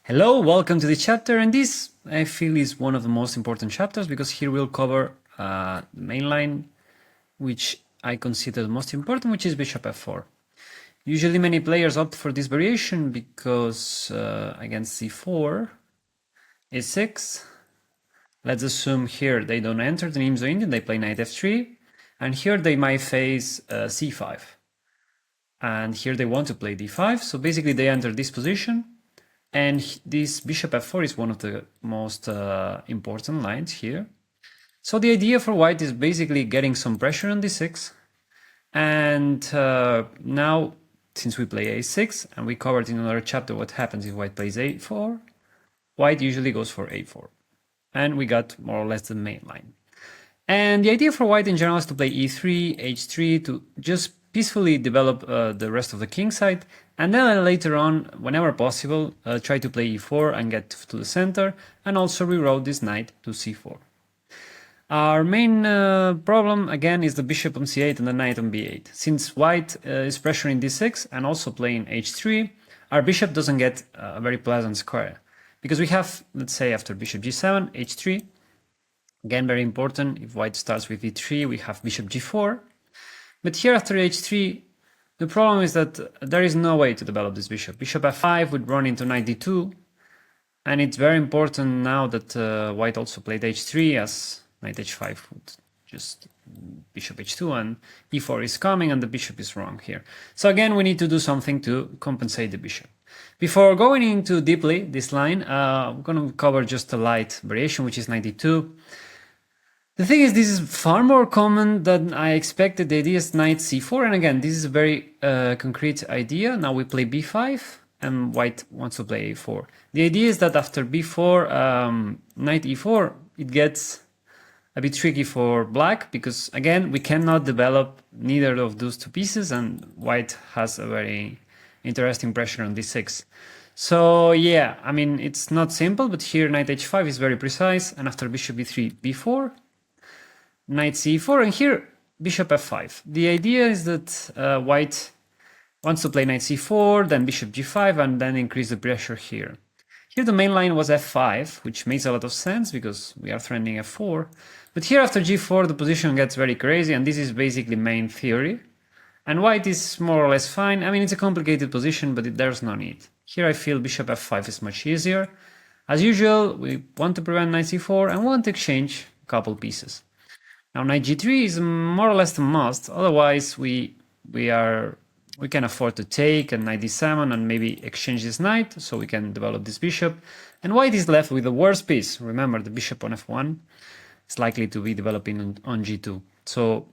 Hello, welcome to the chapter, and this I feel is one of the most important chapters because here we'll cover the main line, which I consider the most important, which is bishop f4. Usually many players opt for this variation because against c4, a6, let's assume here they don't enter the Nimzo Indian, they play knight f3, and here they might face c5. And here they want to play d5, so basically they enter this position. And this bishop f4 is one of the most important lines here. So the idea for white is basically getting some pressure on d6. And now, since we play a6, and we covered in another chapter what happens if white plays a4, white usually goes for a4. And we got more or less the main line. And the idea for white in general is to play e3, h3, to just peacefully develop the rest of the king side, and then later on, whenever possible, try to play e4 and get to the center, and also reroute this knight to c4. Our main problem, again, is the bishop on c8 and the knight on b8. Since white is pressuring d6 and also playing h3, our bishop doesn't get a very pleasant square. Because we have, let's say, after bishop g7, h3, again, very important, if white starts with e3, we have bishop g4. But here after h3, the problem is that there is no way to develop this bishop. Bishop f5 would run into knight d2, and it's very important now that white also played h3, as knight h5 would just bishop h2, and e4 is coming, and the bishop is wrong here. So again, we need to do something to compensate the bishop. Before going into deeply this line, we're going to cover just a light variation, which is knight d2. The thing is, this is far more common than I expected. The idea is knight c4, and again, this is a very concrete idea. Now we play b5, and white wants to play a4. The idea is that after b4, knight e4, it gets a bit tricky for black, because again, we cannot develop neither of those two pieces, and white has a very interesting pressure on d6. So yeah, I mean, it's not simple, but here knight h5 is very precise, and after bishop b3, b4, knight c4, and here bishop f5. The idea is that white wants to play knight c4, then bishop g5, and then increase the pressure here. Here the main line was f5, which makes a lot of sense because we are threatening f4. But here after g4 the position gets very crazy, and this is basically main theory. And white is more or less fine. I mean, it's a complicated position, but there's no need. Here I feel bishop f5 is much easier. As usual, we want to prevent knight c4 and want to exchange a couple pieces. Now knight g3 is more or less a must, otherwise we can afford to take a knight d7 and maybe exchange this knight so we can develop this bishop. And white is left with the worst piece. Remember, the bishop on f1 is likely to be developing on g2. So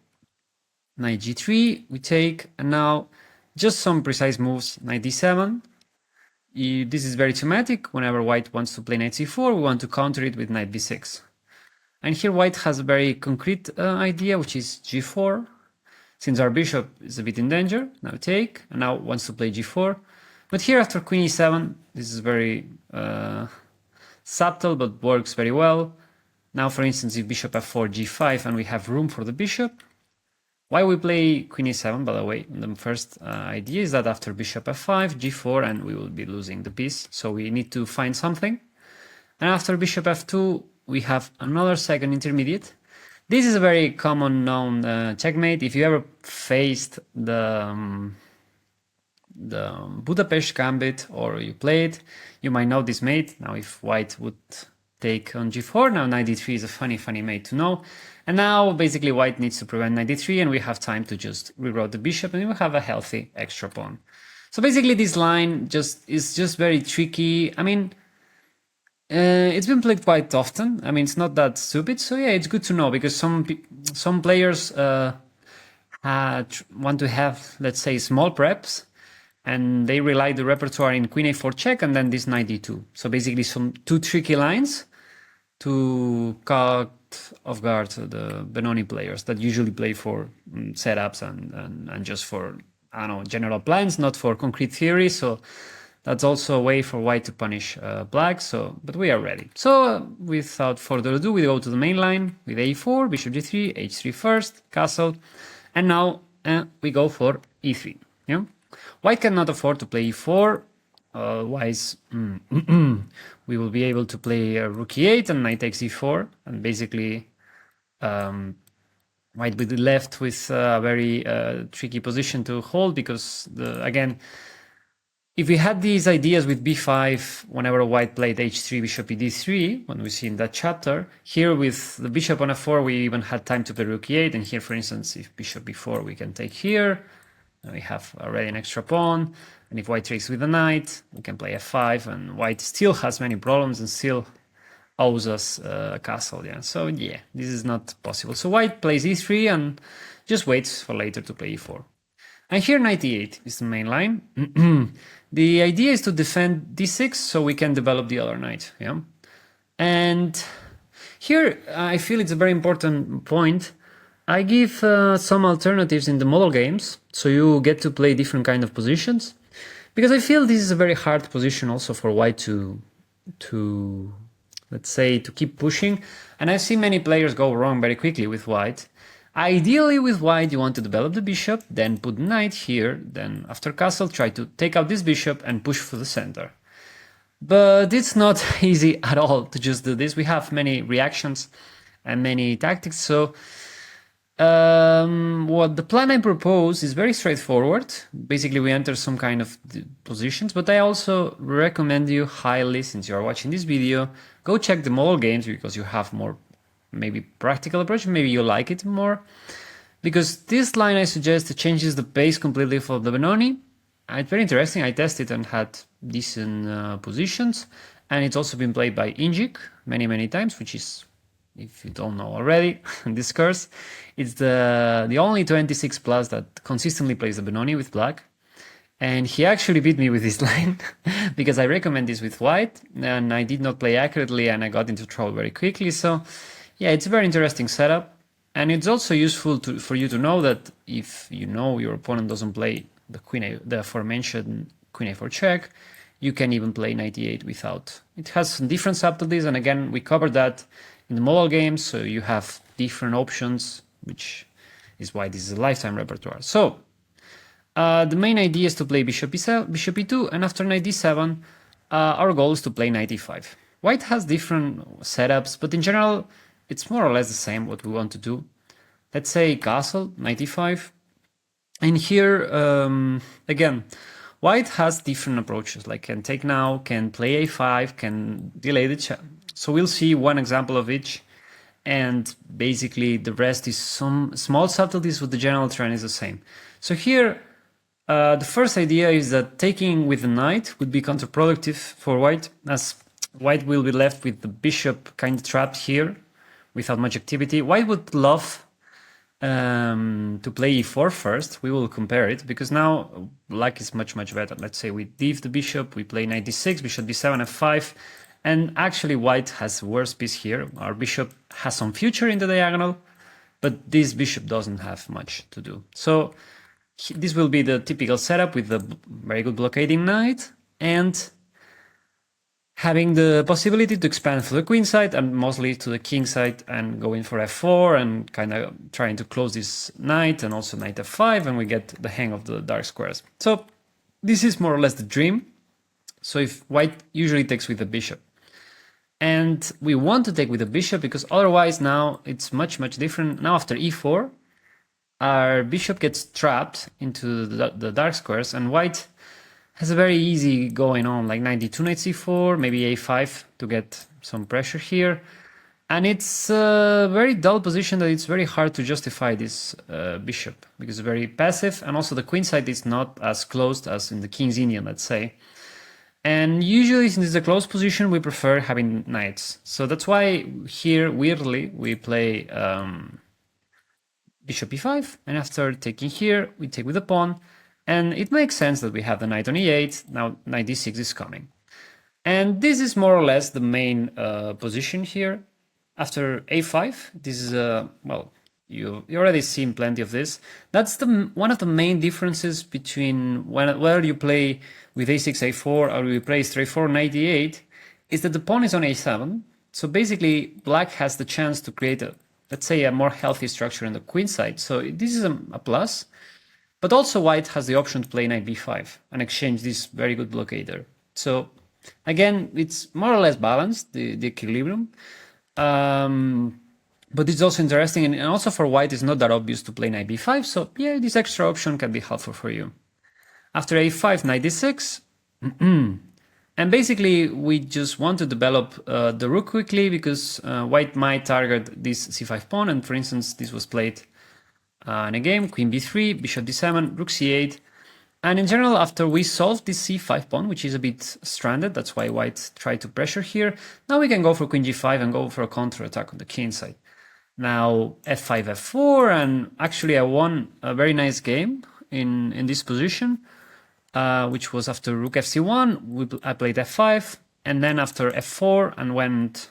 knight g3 we take, and now just some precise moves. Knight d7. This is very thematic. Whenever white wants to play knight c4, we want to counter it with knight b6. And here white has a very concrete idea, which is g4. Since our bishop is a bit in danger, now take, and now wants to play g4. But here after queen e7, this is very subtle, but works very well. Now, for instance, if bishop f4, g5, and we have room for the bishop, why we play queen e7, by the way, the first idea is that after bishop f5, g4, and we will be losing the piece, so we need to find something. And after bishop f2, we have another second intermediate. This is a very common known checkmate. If you ever faced the Budapest gambit or you played, you might know this mate. Now if white would take on g4, now knight d3 is a funny mate to know. And now basically white needs to prevent knight d3, and we have time to just reroute the bishop, and we have a healthy extra pawn. So basically this line is just very tricky. I mean, it's been played quite often. I mean, it's not that stupid. So yeah, it's good to know, because some players want to have, let's say, small preps, and they rely the repertoire in queen a4 check and then this knight d2. So basically some two tricky lines to caught off guard the Benoni players that usually play for setups and just for, I don't know, general plans, not for concrete theory. So that's also a way for white to punish black. But we are ready. So without further ado, we go to the main line with a4, bishop g3, h3 first, castle, and now we go for e3. Yeah, white cannot afford to play e4. Otherwise, we will be able to play rook e8 and knight takes e4, and basically white will be left with a very tricky position to hold because, again, if we had these ideas with b5, whenever white played h3, bishop d3, when we see in that chapter, here with the bishop on f4, we even had time to play rook e8, and here, for instance, if bishop b4, we can take here, and we have already an extra pawn, and if white takes with the knight, we can play f5, and white still has many problems and still owes us a castle, yeah. So yeah, this is not possible. So white plays e3 and just waits for later to play e4. And here knight e8 is the main line. The idea is to defend d6 so we can develop the other knight, yeah. And here I feel it's a very important point. I give some alternatives in the model games, so you get to play different kind of positions, because I feel this is a very hard position also for white to let's say, to keep pushing. And I've seen many players go wrong very quickly with white. Ideally with white, you want to develop the bishop, then put knight here, then after castle, try to take out this bishop and push for the center. But it's not easy at all to just do this. We have many reactions and many tactics. So what the plan I propose is very straightforward. Basically, we enter some kind of positions, but I also recommend you highly, since you are watching this video, go check the model games because you have more maybe practical approach, maybe you like it more. Because this line I suggest changes the pace completely for the Benoni. It's very interesting. I tested and had decent positions, and it's also been played by Injik many times, which is, if you don't know already, this course, it's the only 26 plus that consistently plays the Benoni with black. And he actually beat me with this line because I recommend this with white and I did not play accurately and I got into trouble very quickly. So yeah, it's a very interesting setup. And it's also useful for you to know that if you know your opponent doesn't play the aforementioned queen a4 check, you can even play knight e8 without. It has some different subtleties, and again, we covered that in the model games, so you have different options, which is why this is a lifetime repertoire. So the main idea is to play bishop e2, and after knight d7, our goal is to play knight e5. White has different setups, but in general, it's more or less the same what we want to do. Let's say castle, knight e5. And here, again, white has different approaches, like can take now, can play a5, can delay the check. So we'll see one example of each, and basically the rest is some small subtleties, but the general trend is the same. So here, the first idea is that taking with the knight would be counterproductive for white, as white will be left with the bishop kind of trapped here without much activity. White would love to play e4 first. We will compare it because now black is much better. Let's say we div the bishop, we play knight d6, bishop d7, f5, and actually white has worse piece here. Our bishop has some future in the diagonal, but this bishop doesn't have much to do. So this will be the typical setup with the very good blockading knight and having the possibility to expand for the queen side and mostly to the king side and going for f4 and kind of trying to close this knight and also knight f5, and we get the hang of the dark squares. So this is more or less the dream. So if white usually takes with the bishop, and we want to take with the bishop because otherwise now it's much different. Now after e4, our bishop gets trapped into the dark squares, and white has a very easy going on, like knight d2, knight c4, maybe a5 to get some pressure here. And it's a very dull position that it's very hard to justify this bishop because it's very passive, and also the queen side is not as closed as in the king's Indian, let's say. And usually, since it's a closed position, we prefer having knights. So that's why here, weirdly, we play bishop e5, and after taking here, we take with the pawn. And it makes sense that we have the knight on e8, now knight d6 is coming. And this is more or less the main position here. After a5, this is, well, you already seen plenty of this. That's one of the main differences between whether you play with a6, a4, or you play straightforward knight d8, is that the pawn is on a7. So basically, black has the chance to create let's say, a more healthy structure in the queen side. So this is a plus. But also white has the option to play knight b5 and exchange this very good blockader. So again, it's more or less balanced, the equilibrium. But it's also interesting, and also for white, it's not that obvious to play knight b5. So yeah, this extra option can be helpful for you. After a5, knight d6. And basically, we just want to develop the rook quickly because white might target this c5 pawn. And for instance, this was played in a game, queen b3, bishop d7, rook c8. And in general, after we solve this c5 pawn, which is a bit stranded, that's why white tried to pressure here, now we can go for queen g5 and go for a counter-attack on the king side. Now f5, f4, and actually I won a very nice game in this position, which was after rook fc1, I played f5, and then after f4 and went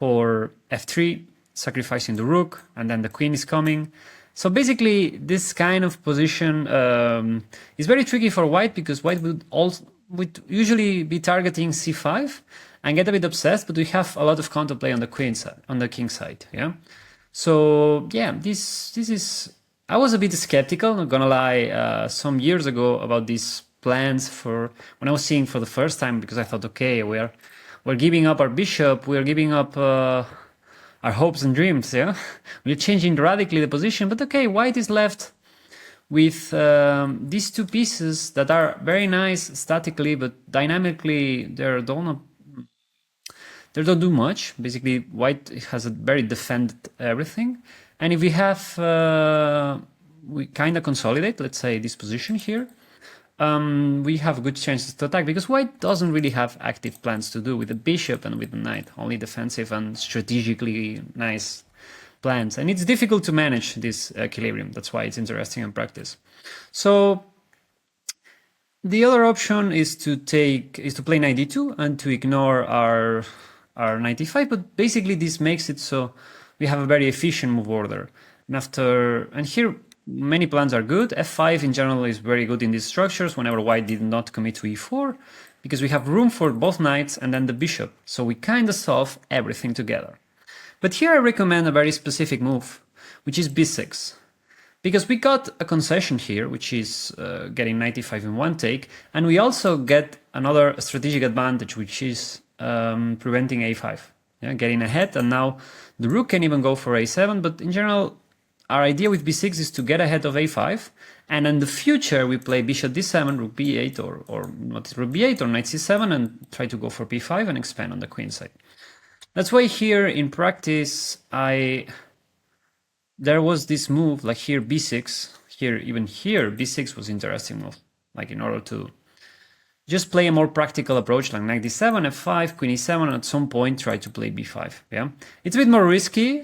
for f3, sacrificing the rook, and then the queen is coming. So basically, this kind of position is very tricky for white because white would usually be targeting c5 and get a bit obsessed, but we have a lot of counterplay on the queen side, on the king side. Yeah. So yeah, this is. I was a bit skeptical, not gonna lie, some years ago about these plans for when I was seeing for the first time because I thought, okay, we're giving up our bishop, we're giving up our hopes and dreams. Yeah, we're changing radically the position, but okay, white is left with these two pieces that are very nice statically, but dynamically they don't do much. Basically, white has a very defended everything. And if we have, we kind of consolidate, let's say, this position here, we have good chances to attack because white doesn't really have active plans to do with the bishop and with the knight, only defensive and strategically nice plans. And it's difficult to manage this equilibrium. That's why it's interesting in practice. So the other option is to play knight d2 and to ignore our knight e5, but basically this makes it so we have a very efficient move order. And here many plans are good. f5 in general is very good in these structures whenever white did not commit to e4 because we have room for both knights and then the bishop. So we kind of solve everything together. But here I recommend a very specific move, which is b6. Because we got a concession here, which is getting knight e5 in one take, and we also get another strategic advantage, which is preventing a5, getting ahead, and now the rook can even go for a7, but in general, our idea with b6 is to get ahead of a5, and in the future we play bishop d7, rook b8, or not rook b8, or knight c7, and try to go for b5 and expand on the queen side. That's why here in practice, there was this move, like here b6, even here b6 was interesting move, like in order to just play a more practical approach, like knight d7, f5, queen e7, and at some point try to play b5. Yeah, it's a bit more risky,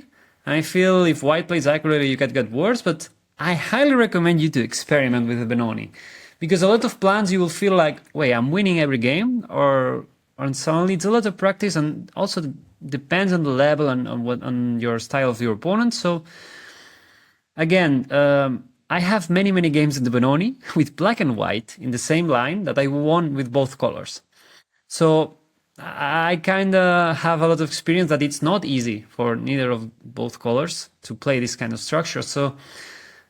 and I feel if white plays accurately, you can get worse. But I highly recommend you to experiment with the Benoni, because a lot of plans you will feel like, wait, I'm winning every game, or suddenly it's a lot of practice, and also depends on the level and on your style of your opponent. So again. I have many games in the Benoni with black and white in the same line that I won with both colors. So I kind of have a lot of experience that it's not easy for neither of both colors to play this kind of structure. So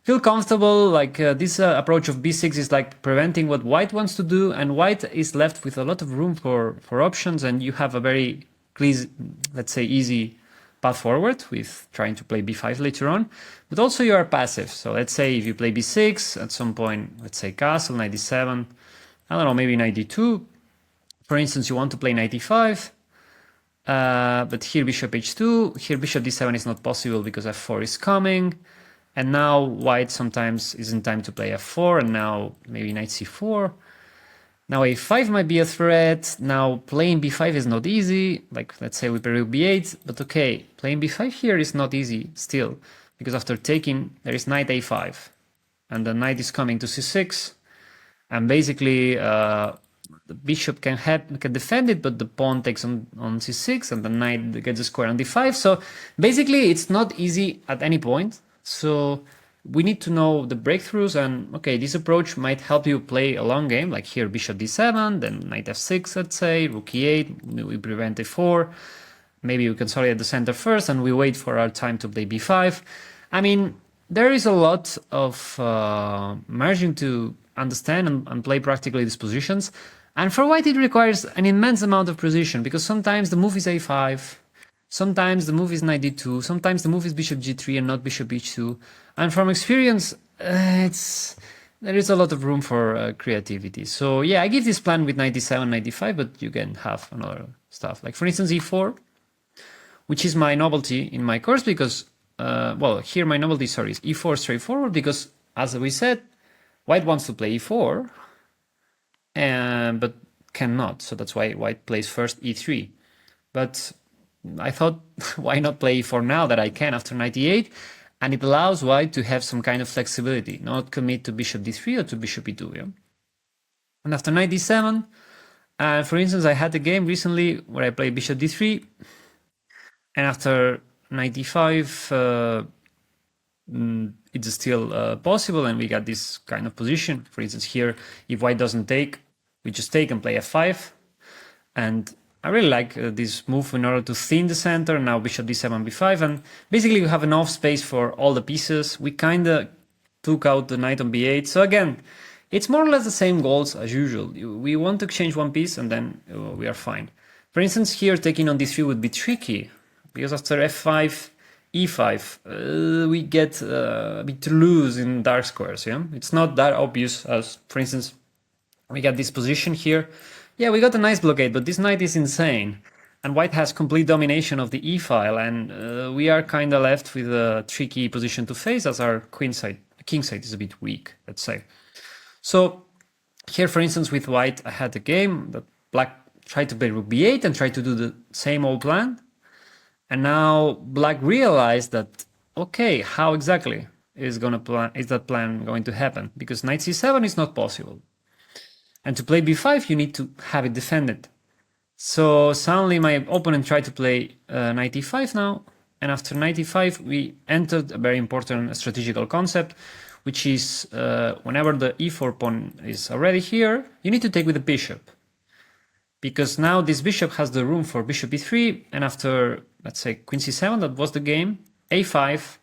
feel comfortable, like this approach of b6 is like preventing what white wants to do, and white is left with a lot of room for options, and you have a very, let's say, easy path forward with trying to play b5 later on, but also you are passive. So let's say if you play b6 at some point, let's say castle, knight d7, I don't know, maybe knight d2. For instance, you want to play knight e5, but here bishop h2, here bishop d7 is not possible because f4 is coming, and now white sometimes isn't time to play f4, and now maybe knight c4. Now a5 might be a threat. Now playing b5 is not easy. Like let's say we play rook b8, but okay, playing b5 here is not easy still, because after taking there is knight a5, and the knight is coming to c6, and basically the bishop can defend it, but the pawn takes on c6, and the knight gets a square on d5. So basically it's not easy at any point. So we need to know the breakthroughs, and okay, this approach might help you play a long game, like here bishop d7, then knight f6, let's say, rook e8, we prevent a4, maybe we consolidate the center first, and we wait for our time to play b5. I mean, there is a lot of margin to understand and play practically these positions. And for white, it requires an immense amount of precision because sometimes the move is a5, sometimes the move is knight d2, sometimes the move is bishop g3 and not bishop h2. And from experience, there is a lot of room for creativity. So yeah, I give this plan with knight d7, knight d5, but you can have another stuff. Like for instance, e4, which is my novelty in my course because, well, here my novelty, sorry, is e4 straightforward because, as we said, white wants to play e4, but cannot. So that's why white plays first e3. But I thought, why not play e4 now that I can after knight e8? And it allows white to have some kind of flexibility, not commit to bishop d3 or to bishop e2. Yeah? And after knight d7, for instance, I had a game recently where I played bishop d3, and after knight d5, it's still possible, and we got this kind of position. For instance, here, if white doesn't take, we just take and play f5. And I really like this move in order to thin the center. Now bishop d7, b5, and basically we have enough space for all the pieces. We kind of took out the knight on b8. So again, it's more or less the same goals as usual. We want to exchange one piece and then we are fine. For instance, here taking on d3 would be tricky because after f5, e5, we get a bit loose in dark squares. Yeah, it's not that obvious as, for instance, we got this position here. Yeah, we got a nice blockade, but this knight is insane. And white has complete domination of the e-file, and we are kind of left with a tricky position to face as our king side is a bit weak, let's say. So here, for instance, with white, I had a game that black tried to play rook b8 and tried to do the same old plan. And now black realized that, okay, how exactly is that plan going to happen? Because knight c7 is not possible. And to play b5, you need to have it defended. So suddenly my opponent tried to play knight e5 now. And after knight e5, we entered a very important strategical concept, which is whenever the e4 pawn is already here, you need to take with the bishop. Because now this bishop has the room for bishop e3, and after, let's say, queen c7, that was the game, a5,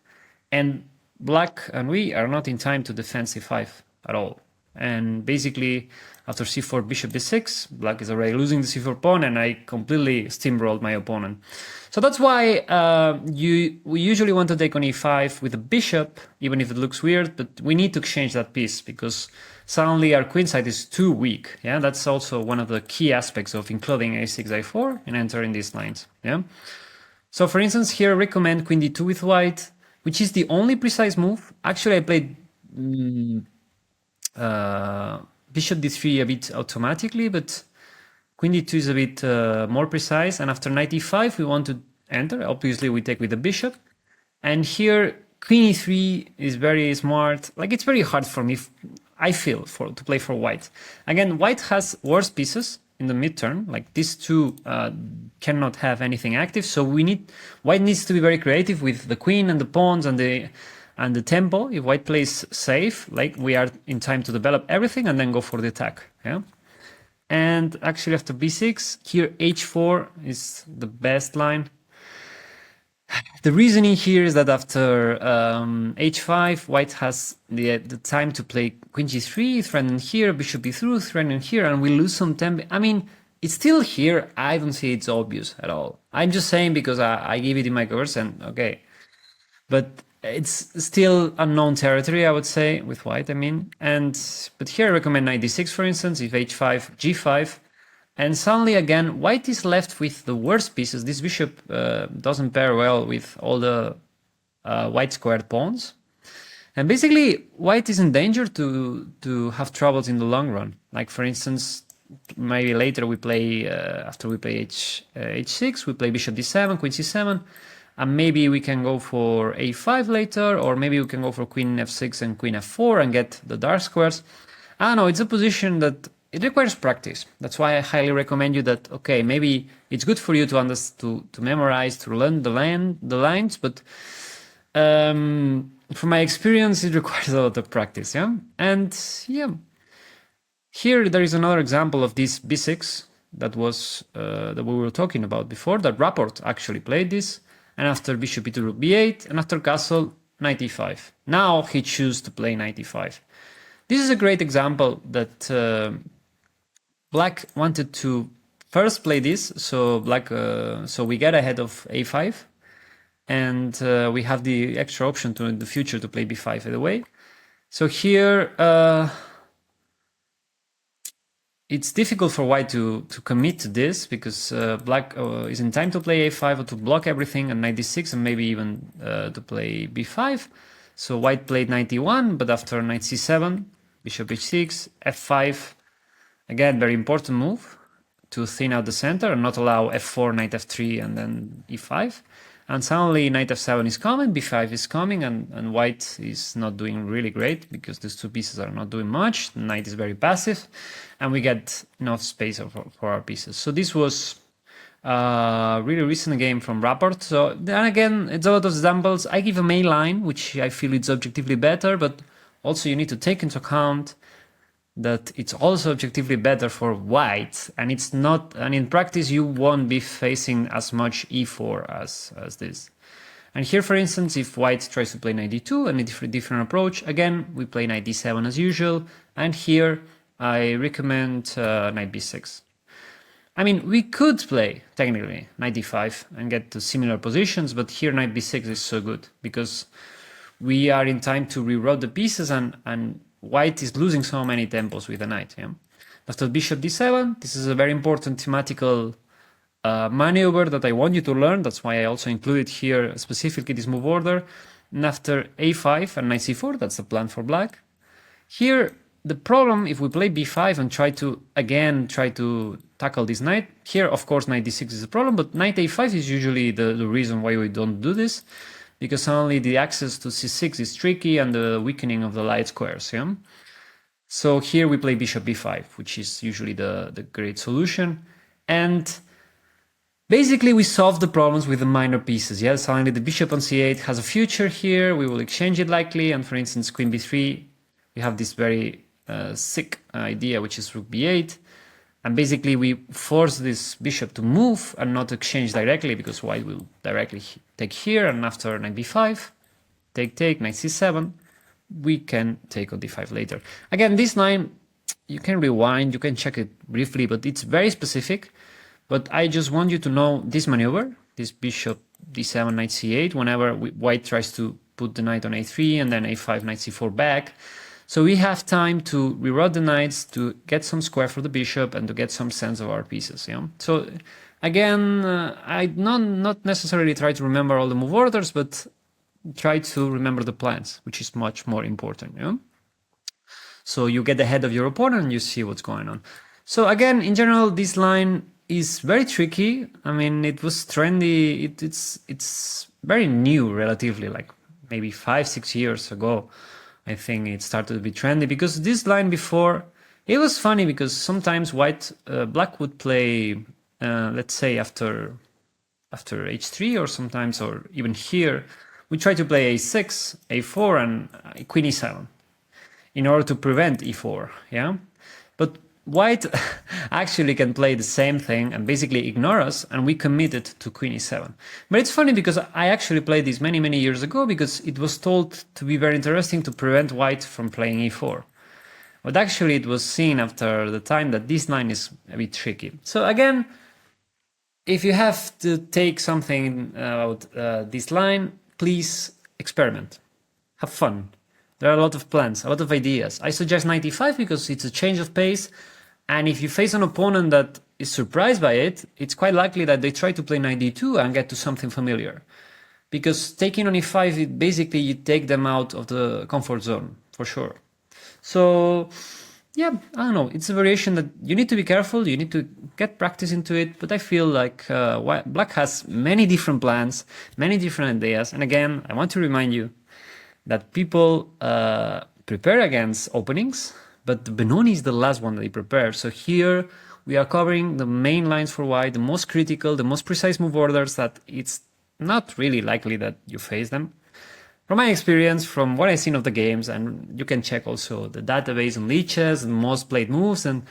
and black and we are not in time to defend c5 at all. And basically, after c4, bishop b6, black is already losing the c4 pawn, and I completely steamrolled my opponent. So that's why we usually want to take on e5 with a bishop, even if it looks weird, but we need to exchange that piece because suddenly our queen side is too weak. Yeah, that's also one of the key aspects of including a6, a4 and entering these lines. Yeah. So for instance, here I recommend queen d2 with white, which is the only precise move. Actually, I played bishop d3 a bit automatically, but queen d2 is a bit more precise. And after knight e5, we want to enter. Obviously, we take with the bishop. And here, queen e3 is very smart. Like, it's very hard for me, I feel, to play for white. Again, white has worse pieces in the midturn. Like, these two cannot have anything active. So white needs to be very creative with the queen and the pawns and the tempo. If white plays safe, like, we are in time to develop everything and then go for the attack. Yeah. And actually after b6, here h4 is the best line. The reasoning here is that after h5, white has the time to play queen g3, threatening here, bishop b3, threatening here, and we lose some tempo. I mean, it's still here. I don't see it's obvious at all. I'm just saying because I give it in my course, and okay. But it's still unknown territory, I would say, with white, I mean. But here I recommend knight d6, for instance, if h5, g5. And suddenly, again, white is left with the worst pieces. This bishop doesn't pair well with all the white squared pawns. And basically, white is in danger to have troubles in the long run. Like, for instance, maybe later we play, after we play h6, we play bishop d7, queen c7. And maybe we can go for a5 later, or maybe we can go for queen f6 and queen f4 and get the dark squares. I don't know, it's a position that it requires practice. That's why I highly recommend you that, okay, maybe it's good for you to memorize, to learn the lines, but from my experience, it requires a lot of practice, yeah? And yeah, here there is another example of this b6 that was that we were talking about before, that Rapport actually played this, and after bishop e2, rook b8, and after castle, knight e5. Now he chose to play knight e5. This is a great example that black wanted to first play this, so so we get ahead of a5, and we have the extra option to in the future to play b5 either way. So here it's difficult for white to commit to this because black is in time to play a5 or to block everything, and knight d6, and maybe even to play b5. So white played knight d1, but after knight c7, bishop h6, f5. Again, very important move to thin out the center and not allow f4, knight f3, and then e5. And suddenly knight f7 is coming, b5 is coming, and white is not doing really great because these two pieces are not doing much. The knight is very passive, and we get enough space for our pieces. So this was a really recent game from Rapport. So then again, it's a lot of examples. I give a main line, which I feel is objectively better, but also you need to take into account that it's also objectively better for white, and it's not, and in practice you won't be facing as much e4 as this. And here, for instance, if white tries to play knight d2 and a different approach, again we play knight d7 as usual, and here I recommend knight b6. I mean, we could play technically knight d5 and get to similar positions, but here knight b6 is so good because we are in time to reroute the pieces, and white is losing so many tempos with the knight. Yeah? After bishop d7, this is a very important thematical maneuver that I want you to learn. That's why I also included here specifically this move order. And after a5 and knight c4, that's the plan for black. Here, the problem, if we play b5 and try to tackle this knight, here of course knight d6 is a problem, but knight a5 is usually the reason why we don't do this, because only the access to c6 is tricky and the weakening of the light squares. Yeah? So here we play bishop b5, which is usually the great solution. And basically we solve the problems with the minor pieces. Yes, only the bishop on c8 has a future here. We will exchange it likely. And for instance, queen b3, we have this very sick idea, which is rook b8. And basically we force this bishop to move and not exchange directly, because white will directly take here, and after knight b5, take, knight c7, we can take on d5 later. Again, this line, you can rewind, you can check it briefly, but it's very specific. But I just want you to know this maneuver, this bishop d7, knight c8, whenever white tries to put the knight on a3 and then a5, knight c4 back. So we have time to reroute the knights, to get some square for the bishop, and to get some sense of our pieces. Yeah? So again, I not necessarily try to remember all the move orders, but try to remember the plans, which is much more important. Yeah? So you get ahead of your opponent and you see what's going on. So again, in general, this line is very tricky. I mean, it was trendy. It's very new, relatively, like maybe 5-6 years ago. I think it started to be trendy, because this line before, it was funny because sometimes black would play, let's say after h3, or sometimes, or even here, we try to play a6, a4, and queen e7 in order to prevent e4. Yeah, but white actually can play the same thing and basically ignore us, and we committed to queen e7. But it's funny because I actually played this many years ago, because it was told to be very interesting to prevent white from playing e4. But actually it was seen after the time that this line is a bit tricky. So again, if you have to take something about this line, please experiment. Have fun. There are a lot of plans, a lot of ideas. I suggest knight e5 because it's a change of pace. And if you face an opponent that is surprised by it, it's quite likely that they try to play knight d2 and get to something familiar. Because taking on e5, basically you take them out of the comfort zone, for sure. So, yeah, I don't know. It's a variation that you need to be careful. You need to get practice into it. But I feel like black has many different plans, many different ideas. And again, I want to remind you that people prepare against openings, but the Benoni is the last one that they prepare. So here we are covering the main lines for white, the most critical, the most precise move orders that it's not really likely that you face them. From my experience, from what I've seen of the games, and you can check also the database and leeches and most played moves, and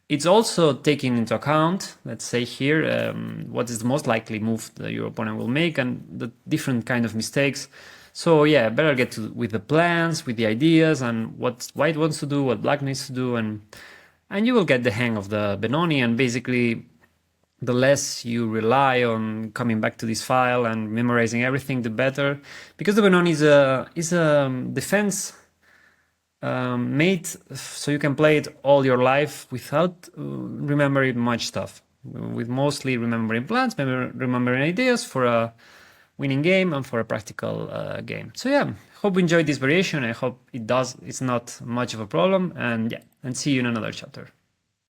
it's also taking into account, let's say here, what is the most likely move that your opponent will make and the different kind of mistakes. So yeah, better get with the plans, with the ideas, and what white wants to do, what black needs to do, and and you will get the hang of the Benoni. And basically, the less you rely on coming back to this file and memorizing everything, the better, because the Benoni is a defense made so you can play it all your life without remembering much stuff, with mostly remembering plans, remembering ideas for a winning game and for a practical game. So yeah, hope you enjoyed this variation. I hope it's not much of a problem, and yeah, and see you in another chapter.